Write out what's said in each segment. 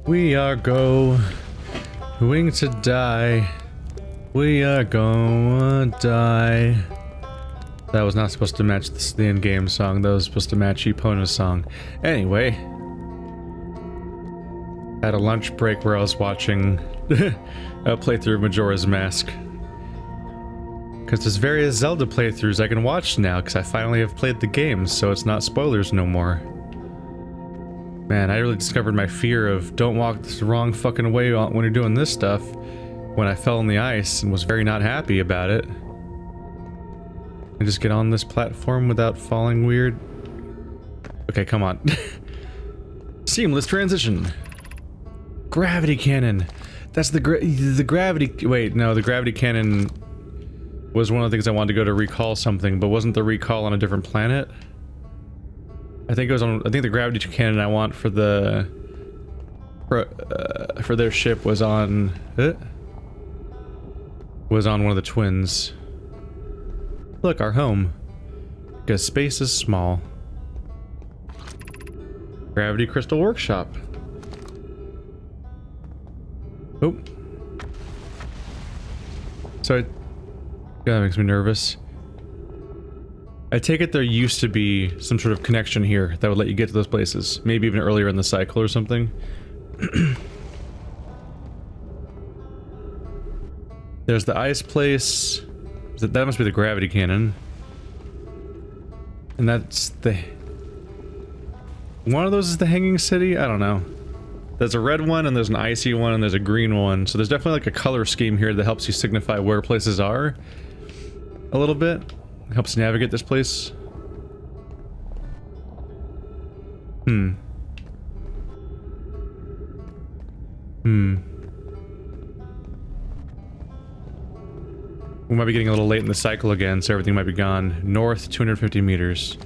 We are going to die. We are going to die. That was not supposed to match the in-game song. That was supposed to match Epona's song. Anyway. Had a lunch break where I was watching a playthrough of Majora's Mask. Because there's various Zelda playthroughs I can watch now, because I finally have played the game, so it's not spoilers no more. Man, I really discovered my fear of don't walk the wrong fucking way when you're doing this stuff when I fell in the ice and was very not happy about it. I just get on this platform without falling weird. Okay, come on. Seamless transition. Gravity cannon. That's the gravity... Wait, no, the gravity cannon was one of the things I wanted to go to recall something, but wasn't the recall on a different planet? I think it was on... I think the gravity cannon I want for the... For their ship was on... was on one of the twins. Look, our home. Because space is small. Gravity Crystal Workshop. Oh. So that makes me nervous. I take it there used to be some sort of connection here that would let you get to those places. Maybe even earlier in the cycle or something. There's the ice place. That must be the gravity cannon. And that's the... One of those is the hanging city? I don't know. There's a red one, and there's an icy one, and there's a green one. So there's definitely like a color scheme here that helps you signify where places are. A little bit. Helps navigate this place. We might be getting a little late in the cycle again, so everything might be gone. North, 250 meters.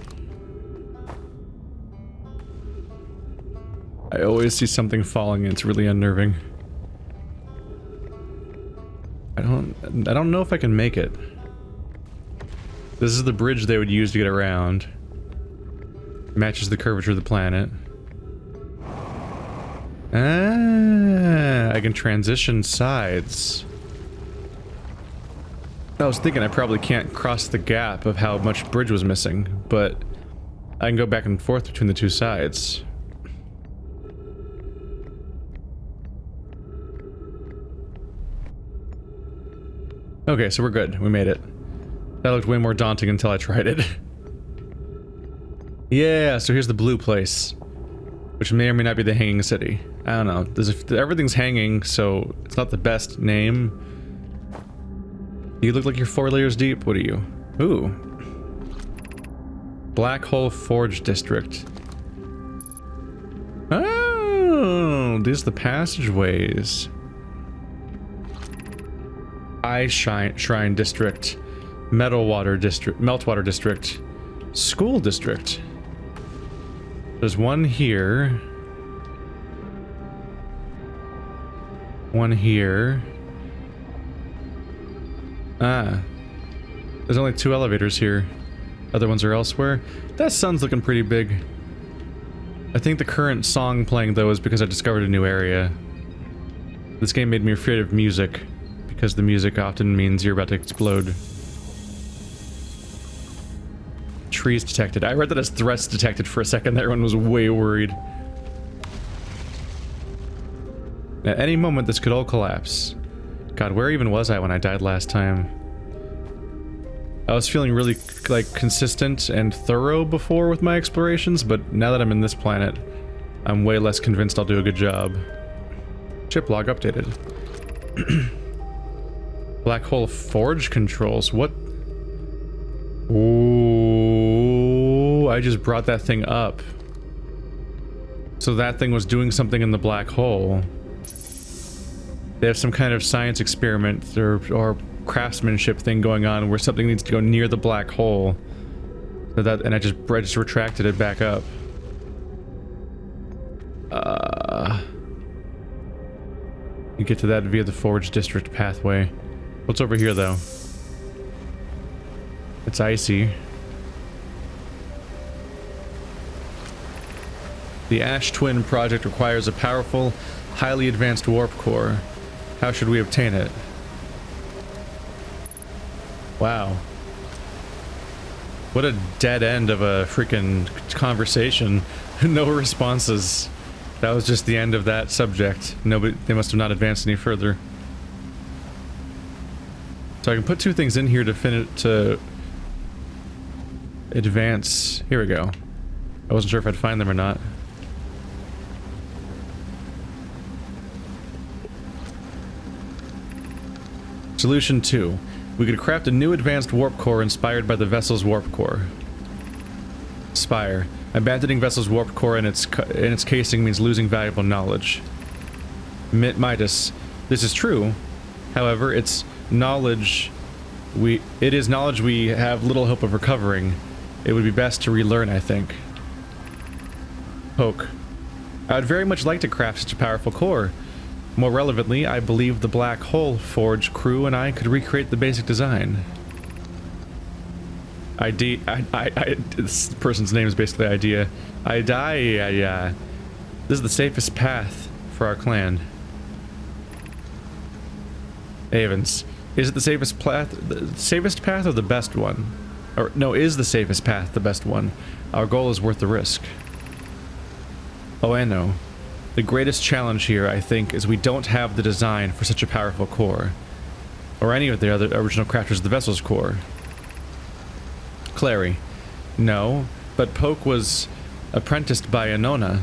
I always see something falling and it's really unnerving. I don't know if I can make it. This is the bridge they would use to get around. Matches the curvature of the planet. Ah, I can transition sides. I was thinking I probably can't cross the gap of how much bridge was missing, but I can go back and forth between the two sides. Okay, so we're good. We made it. That looked way more daunting until I tried it. Yeah, so here's the blue place, which may or may not be the hanging city. I don't know. Everything's hanging, so it's not the best name. You look like you're 4 layers deep. What are you? Ooh. Black Hole Forge District. Oh, these are the passageways. Ice Shrine District. Meltwater District. School District. There's one here. One here. Ah. There's only 2 elevators here. Other ones are elsewhere. That sun's looking pretty big. I think the current song playing, though, is because I discovered a new area. This game made me afraid of music, because the music often means you're about to explode. Trees detected. I read that as threats detected for a second. Everyone was way worried. At any moment, this could all collapse. God, where even was I when I died last time? I was feeling really, like, consistent and thorough before with my explorations, but now that I'm in this planet, I'm way less convinced I'll do a good job. Chip log updated. Black Hole Forge controls. What? Ooh, I just brought that thing up. So that thing was doing something in the black hole. They have some kind of science experiment or craftsmanship thing going on where something needs to go near the black hole. So that, and I just retracted it back up. You get to that via the Forge District pathway. What's over here, though? It's icy. The Ash Twin project requires a powerful, highly advanced warp core. How should we obtain it? Wow. What a dead end of a freaking conversation. No responses. That was just the end of that subject. Nobody, they must have not advanced any further. So I can put two things in here to advance. Here we go. I wasn't sure if I'd find them or not. Solution 2. We could craft a new advanced warp core inspired by the vessel's warp core. Spire. Abandoning vessel's warp core in its casing means losing valuable knowledge. Midas. This is true. However, it is knowledge we have little hope of recovering. It would be best to relearn, I think. Poke. I would very much like to craft such a powerful core. More relevantly, I believe the Black Hole Forge crew and I could recreate the basic design. This person's name is basically Idea. This is the safest path for our clan. Avens. Is it the safest path? The safest path or the best one? Or, no, is the safest path the best one? Our goal is worth the risk. Oeno. The greatest challenge here, I think, is we don't have the design for such a powerful core. Or any of the other original crafters of the vessel's core. Clary. No, but Poke was apprenticed by Anona,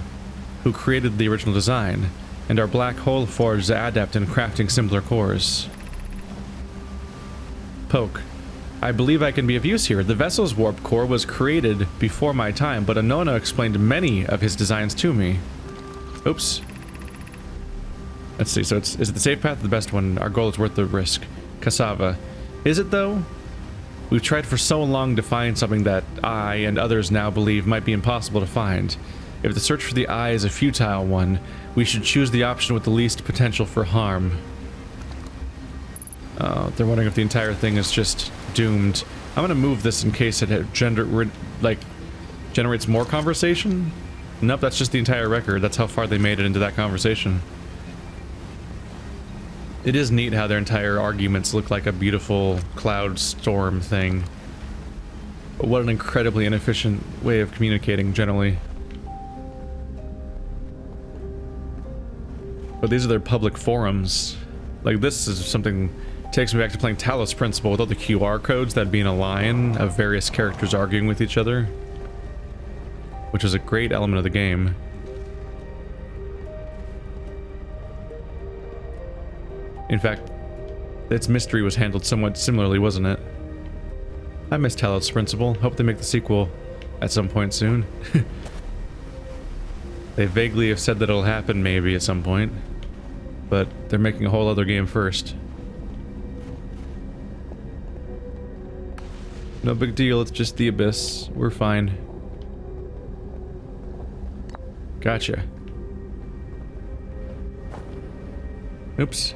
who created the original design, and our Black Hole Forge is adept in crafting simpler cores. Poke. I believe I can be of use here. The vessel's warp core was created before my time, but Anona explained many of his designs to me. Oops. Let's see, so is it the safe path or the best one? Our goal is worth the risk. Cassava. Is it though? We've tried for so long to find something that I and others now believe might be impossible to find. If the search for the eye is a futile one, we should choose the option with the least potential for harm. They're wondering if the entire thing is just doomed. I'm gonna move this in case it generates more conversation. Nope, that's just the entire record. That's how far they made it into that conversation. It is neat how their entire arguments look like a beautiful cloud storm thing. But what an incredibly inefficient way of communicating, generally. But these are their public forums. Like, this is something takes me back to playing Talos Principle with all the QR codes that'd be in a line of various characters arguing with each other. Which is a great element of the game. In fact, its mystery was handled somewhat similarly, wasn't it? I miss Talos Principle. Hope they make the sequel at some point soon. They vaguely have said that it'll happen maybe at some point. But they're making a whole other game first. No big deal, it's just the Abyss. We're fine. Gotcha. Oops.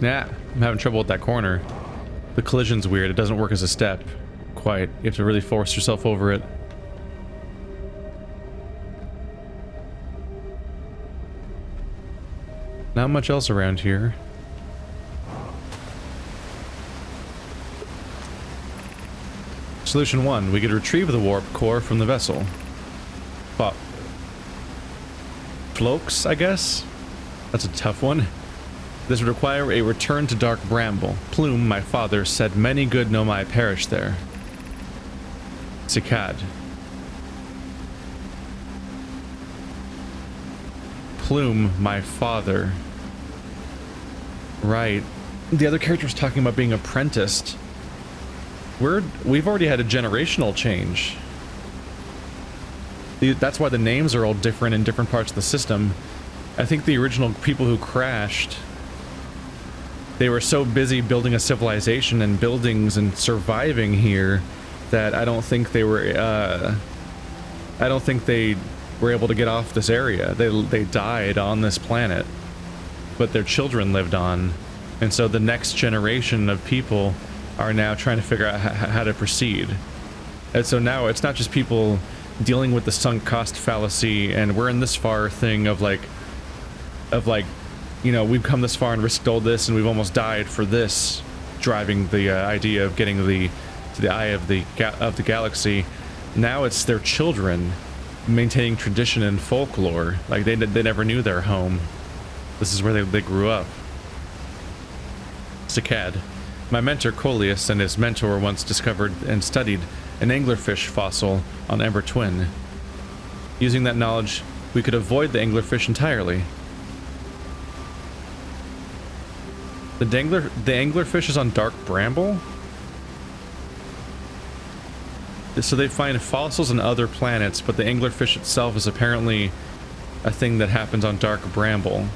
Nah, I'm having trouble with that corner. The collision's weird, it doesn't work as a step. Quite. You have to really force yourself over it. Not much else around here. Solution 1. We could retrieve the warp core from the vessel. Floaks, I guess? That's a tough one. This would require a return to Dark Bramble. Plume, my father, said many good Nomai perished there. Cicad. Plume, my father. Right. The other character was talking about being apprenticed. We've already had a generational change. That's why the names are all different in different parts of the system. I think the original people who crashed, they were so busy building a civilization and buildings and surviving here that I don't think they were able to get off this area. They died on this planet, but their children lived on. And so the next generation of people are now trying to figure out how to proceed. And so now it's not just people dealing with the sunk cost fallacy and we're in this far thing of like, you know, we've come this far and risked all this and we've almost died for this, driving the idea of getting to the eye of the galaxy. Now it's their children maintaining tradition and folklore. Like they never knew their home. This is where they grew up. Cicad. My mentor Coleus and his mentor once discovered and studied an anglerfish fossil on Ember Twin. Using that knowledge, we could avoid the anglerfish entirely. The anglerfish is on Dark Bramble? So they find fossils on other planets, but the anglerfish itself is apparently a thing that happens on Dark Bramble.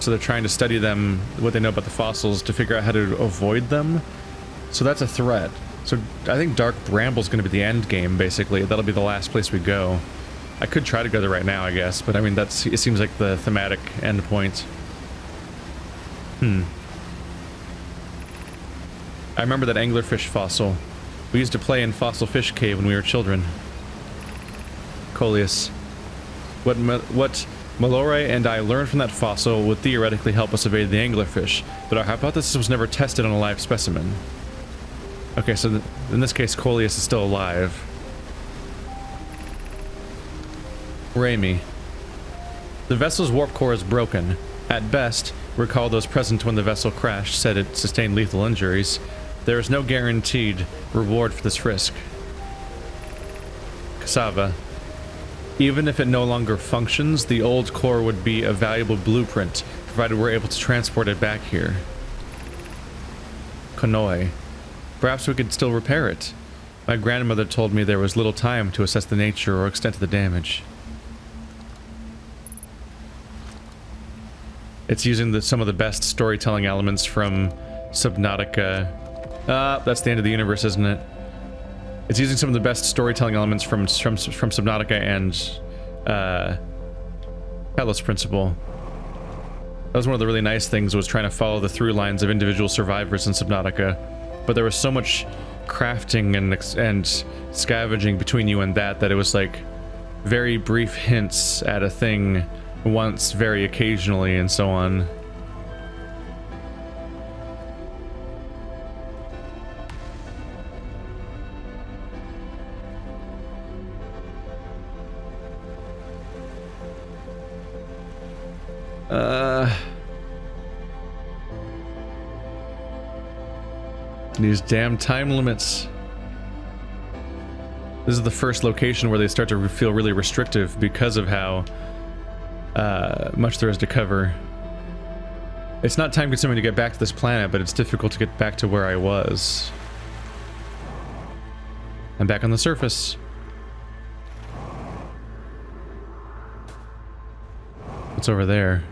So they're trying to study them, what they know about the fossils, to figure out how to avoid them. So that's a threat. So I think Dark Bramble's going to be the end game, basically. That'll be the last place we go. I could try to go there right now, I guess, but I mean, it seems like the thematic end point. I remember that anglerfish fossil. We used to play in Fossil Fish Cave when we were children. Coleus. What Malloy and I learned from that fossil would theoretically help us evade the anglerfish, but our hypothesis was never tested on a live specimen. Okay, so in this case, Coleus is still alive. Raimi. The vessel's warp core is broken. At best, recall those present when the vessel crashed said it sustained lethal injuries. There is no guaranteed reward for this risk. Cassava. Even if it no longer functions, the old core would be a valuable blueprint, provided we're able to transport it back here. Konoi. Perhaps we could still repair it. My grandmother told me there was little time to assess the nature or extent of the damage. It's using some of the best storytelling elements from Subnautica. That's the end of the universe, isn't it? It's using some of the best storytelling elements from Subnautica and Hellas Principle. That was one of the really nice things, was trying to follow the through lines of individual survivors in Subnautica. But there was so much crafting and scavenging between you and that it was like very brief hints at a thing once very occasionally and so on. These damn time limits. This is the first location where they start to feel really restrictive because of how much there is to cover. It's not time consuming to get back to this planet, but it's difficult to get back to where I was. I'm back on the surface. What's over there?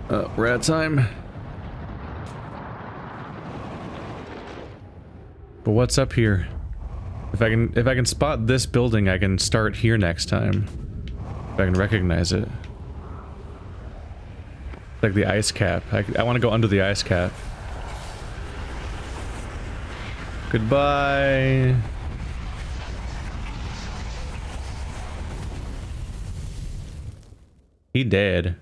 We're out of time. But what's up here? If I can spot this building, I can start here next time. If I can recognize it. Like the ice cap. I want to go under the ice cap. Goodbye. He dead.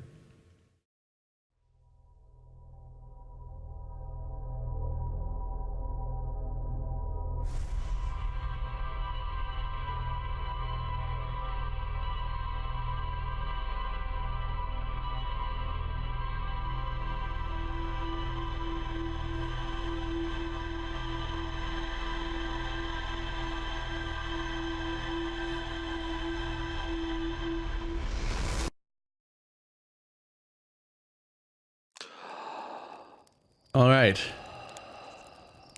All right,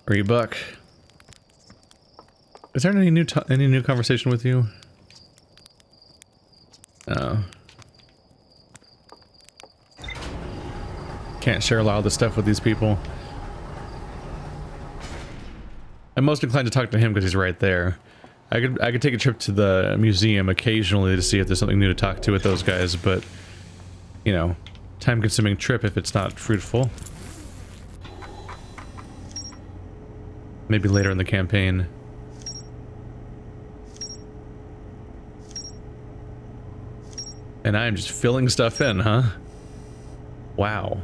Riebeck. Is there any new conversation with you? Oh. Can't share a lot of this stuff with these people. I'm most inclined to talk to him because he's right there. I could take a trip to the museum occasionally to see if there's something new to talk to with those guys, but you know, time-consuming trip if it's not fruitful. Maybe later in the campaign. And I am just filling stuff in, huh? Wow.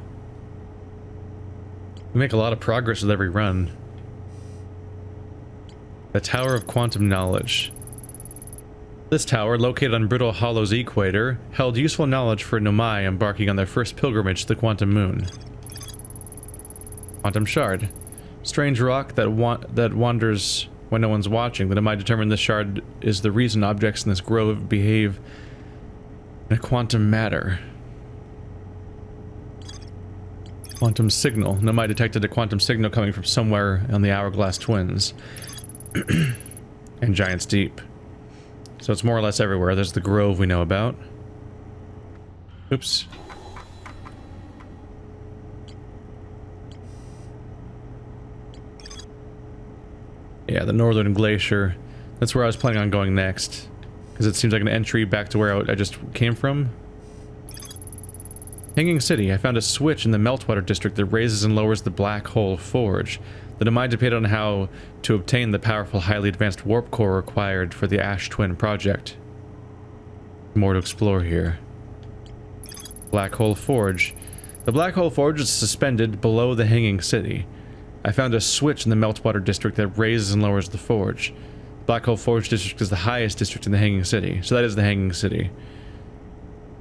We make a lot of progress with every run. The Tower of Quantum Knowledge. This tower, located on Brittle Hollow's equator, held useful knowledge for Nomai embarking on their first pilgrimage to the Quantum Moon. Quantum Shard. Strange rock that wanders when no one's watching. The Nomai determined this shard is the reason objects in this grove behave in a quantum matter. Quantum signal. Nomai detected a quantum signal coming from somewhere on the Hourglass Twins. And Giant's Deep. So it's more or less everywhere. There's the grove we know about. Oops. Yeah, the Northern Glacier. That's where I was planning on going next. Because it seems like an entry back to where I just came from. Hanging City. I found a switch in the Meltwater district that raises and lowers the Black Hole Forge. The Nomai debated on how to obtain the powerful, highly advanced warp core required for the Ash Twin project. More to explore here. Black Hole Forge. The Black Hole Forge is suspended below the Hanging City. I found a switch in the Meltwater district that raises and lowers the forge. Black Hole Forge district is the highest district in the Hanging City, so that is the Hanging City.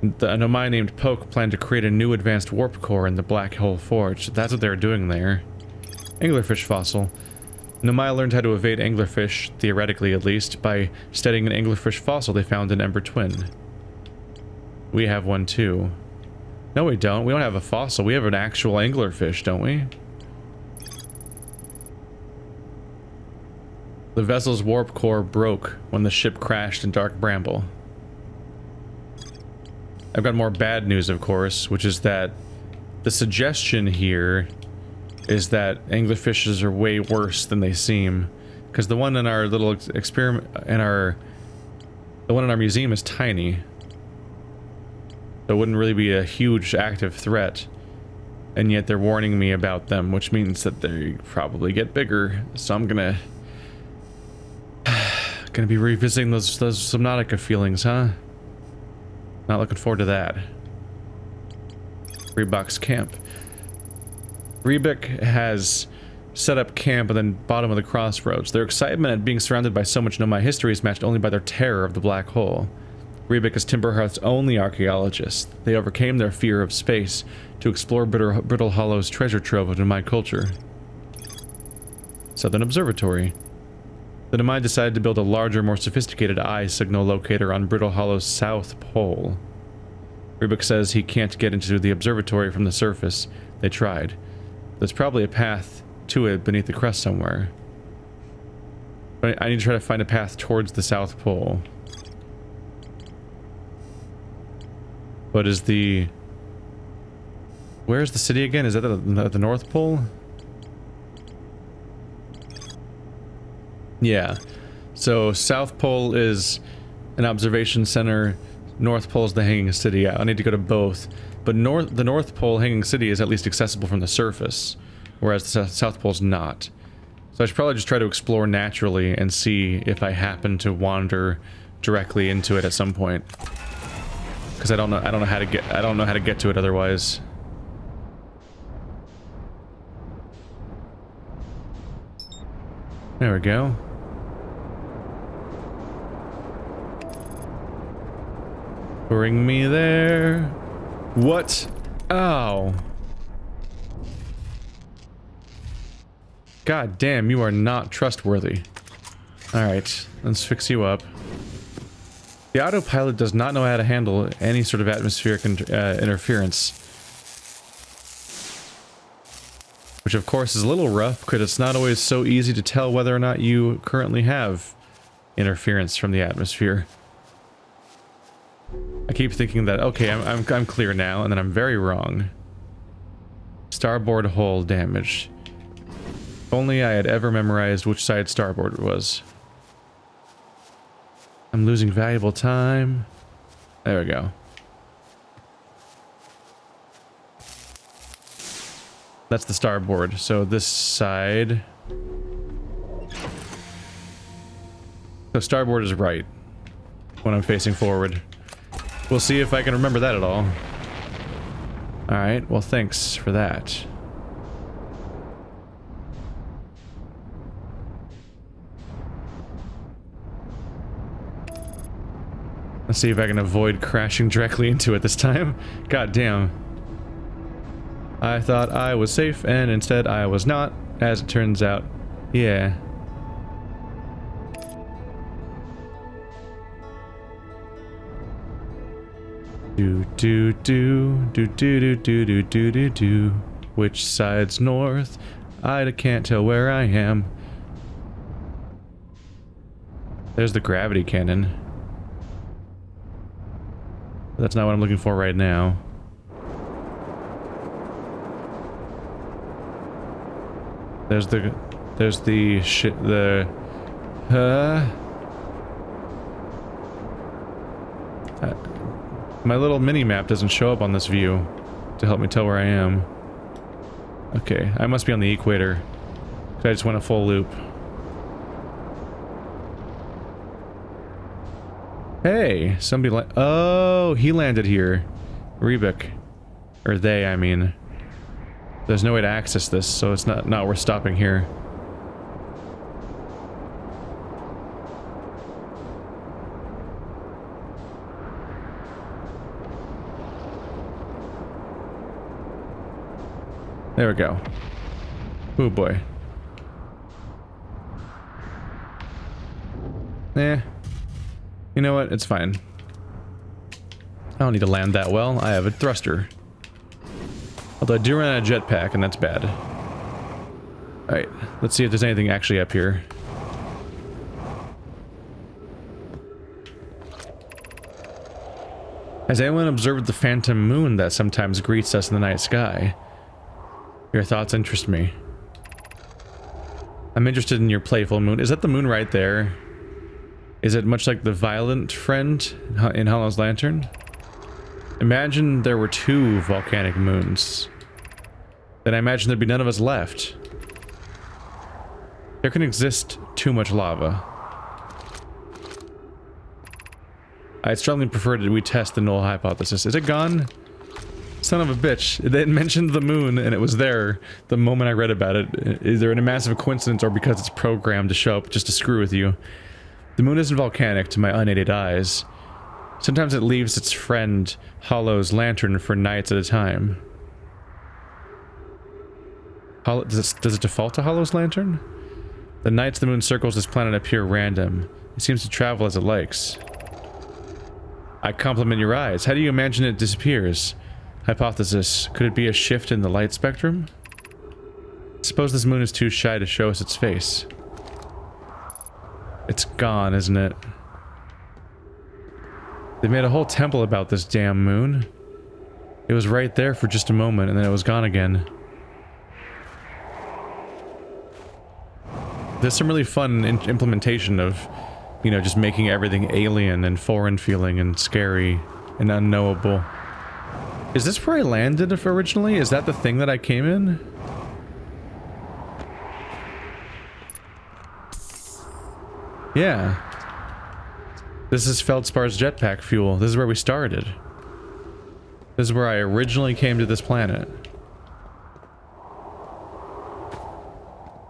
The Nomai named Poke planned to create a new advanced warp core in the Black Hole Forge. That's what they're doing there. Anglerfish fossil. Nomai learned how to evade anglerfish, theoretically at least, by studying an anglerfish fossil they found in Ember Twin. We have one too. No, we don't. We don't have a fossil. We have an actual anglerfish, don't we? The vessel's warp core broke when the ship crashed in Dark Bramble. I've got more bad news, of course, which is that the suggestion here is that anglerfishes are way worse than they seem. Because the one in our little experiment, the one in our museum is tiny. So it wouldn't really be a huge active threat. And yet they're warning me about them, which means that they probably get bigger. So I'm gonna be revisiting those Subnautica feelings, huh? Not looking forward to that. Riebeck's camp. Riebeck has set up camp at the bottom of the crossroads. Their excitement at being surrounded by so much Nomai history is matched only by their terror of the black hole. Riebeck is Timberhearth's only archaeologist. They overcame their fear of space to explore Brittle Hollow's treasure trove of Nomai culture. Southern Observatory. The Nomai decided to build a larger, more sophisticated eye signal locator on Brittle Hollow's south pole. Riebeck says he can't get into the observatory from the surface. They tried. There's probably a path to it beneath the crust somewhere. But I need to try to find a path towards the South Pole. But is the... Where's the city again? Is that at the North Pole? Yeah. So South Pole is an observation center. North Pole is the Hanging City. Yeah, I need to go to both. But the North Pole Hanging City is at least accessible from the surface, whereas the South Pole's not. So I should probably just try to explore naturally and see if I happen to wander directly into it at some point. Because I don't know how to get to it otherwise. There we go. Bring me there. What? Oh. God damn, you are not trustworthy. Alright, let's fix you up. The autopilot does not know how to handle any sort of atmospheric interference. Which of course is a little rough, because it's not always so easy to tell whether or not you currently have interference from the atmosphere. I keep thinking that, okay, I'm clear now, and then I'm very wrong. Starboard hull damage. If only I had ever memorized which side starboard was. I'm losing valuable time. There we go. That's the starboard. So this side. So starboard is right when I'm facing forward. We'll see if I can remember that at all. Alright, well thanks for that. Let's see if I can avoid crashing directly into it this time. God damn. I thought I was safe, and instead I was not, as it turns out. Yeah. Do do do do do do do do do do do. Which side's north? I can't tell where I am. There's the gravity cannon. That's not what I'm looking for right now. There's the shit, my little mini-map doesn't show up on this view to help me tell where I am. Okay, I must be on the equator. I just went a full loop. Hey, somebody oh, he landed here. Riebeck. Or they, I mean. There's no way to access this, so it's not worth stopping here. There we go. Oh boy. Eh. You know what? It's fine. I don't need to land that well. I have a thruster. Although I do run out of jetpack, and that's bad. Alright, let's see if there's anything actually up here. Has anyone observed the phantom moon that sometimes greets us in the night sky? Your thoughts interest me. I'm interested in your playful moon. Is that the moon right there? Is it much like the violent friend in Hollow's Lantern? Imagine there were 2 volcanic moons. Then I imagine there'd be none of us left. There can exist too much lava. I strongly prefer that we test the null hypothesis. Is it gone? Son of a bitch. They mentioned the moon and it was there the moment I read about it. Is there a massive coincidence or because it's programmed to show up just to screw with you? The moon isn't volcanic to my unaided eyes. Sometimes it leaves its friend Hollow's lantern for nights at a time. Does it default to Hollow's lantern? The nights the moon circles this planet appear random. It seems to travel as it likes. I compliment your eyes. How do you imagine it disappears? Hypothesis. Could it be a shift in the light spectrum? Suppose this moon is too shy to show us its face. It's gone, isn't it? They made a whole temple about this damn moon. It was right there for just a moment, and then it was gone again. There's some really fun implementation of, you know, just making everything alien and foreign feeling and scary and unknowable. Is this where I landed originally? Is that the thing that I came in? Yeah. This is Feldspar's jetpack fuel. This is where we started. This is where I originally came to this planet.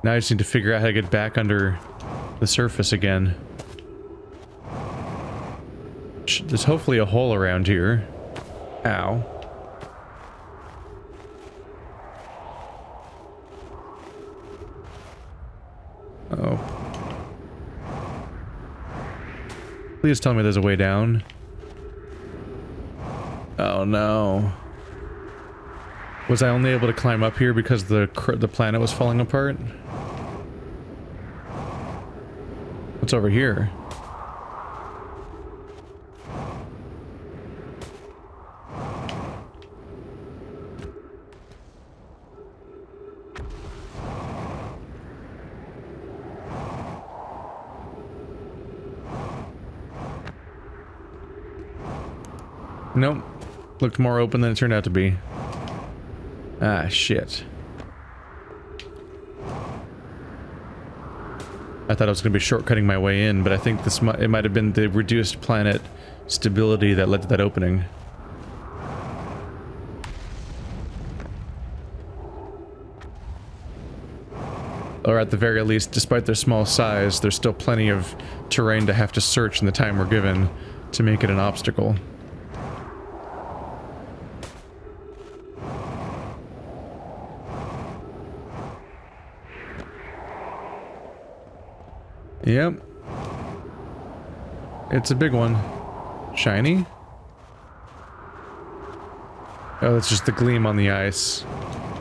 Now I just need to figure out how to get back under the surface again. There's hopefully a hole around here. Ow. Oh. Please tell me there's a way down. Oh no. Was I only able to climb up here because the planet was falling apart? What's over here? Nope. Looked more open than it turned out to be. Ah, shit. I thought I was going to be shortcutting my way in, but I think it might have been the reduced planet stability that led to that opening. Or at the very least, despite their small size, there's still plenty of terrain to have to search in the time we're given to make it an obstacle. Yep. It's a big one. Shiny? Oh, it's just the gleam on the ice,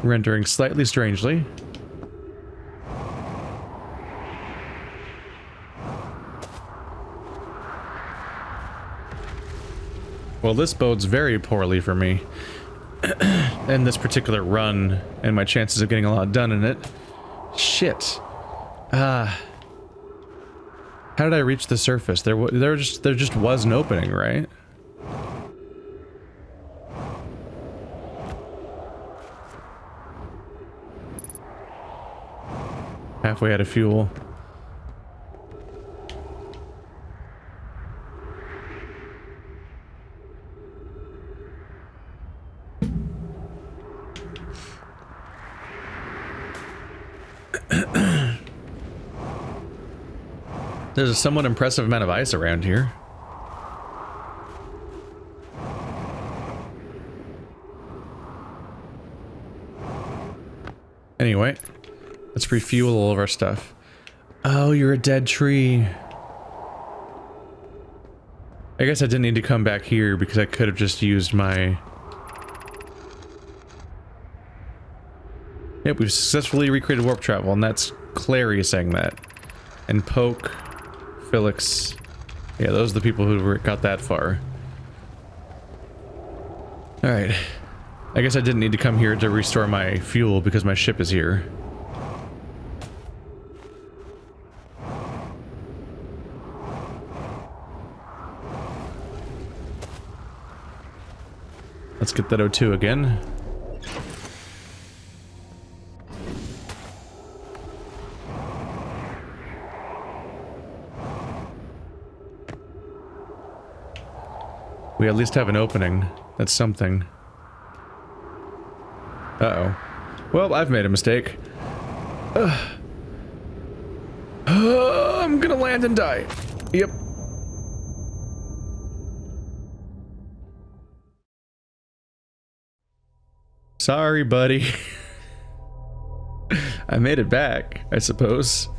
rendering slightly strangely. Well, this bodes very poorly for me. And this particular run, and my chances of getting a lot done in it. Shit. How did I reach the surface? There just was an opening, right? Halfway out of fuel. There's a somewhat impressive amount of ice around here. Anyway, let's refuel all of our stuff. Oh, you're a dead tree. I guess I didn't need to come back here because I could have just used my... Yep, we've successfully recreated warp travel, and that's Clary saying that. And Poke... Felix. Yeah, those are the people who got that far. Alright. I guess I didn't need to come here to restore my fuel because my ship is here. Let's get that O2 again. We at least have an opening. That's something. Uh-oh. Well, I've made a mistake. I'm gonna land and die. Yep. Sorry, buddy. I made it back, I suppose.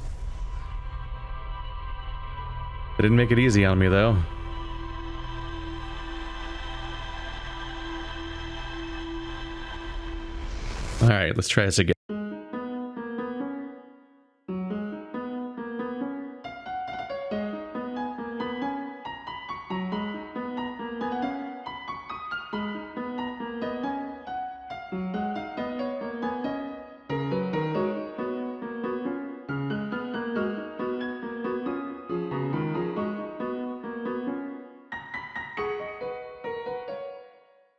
It didn't make it easy on me, though. Alright, let's try this again.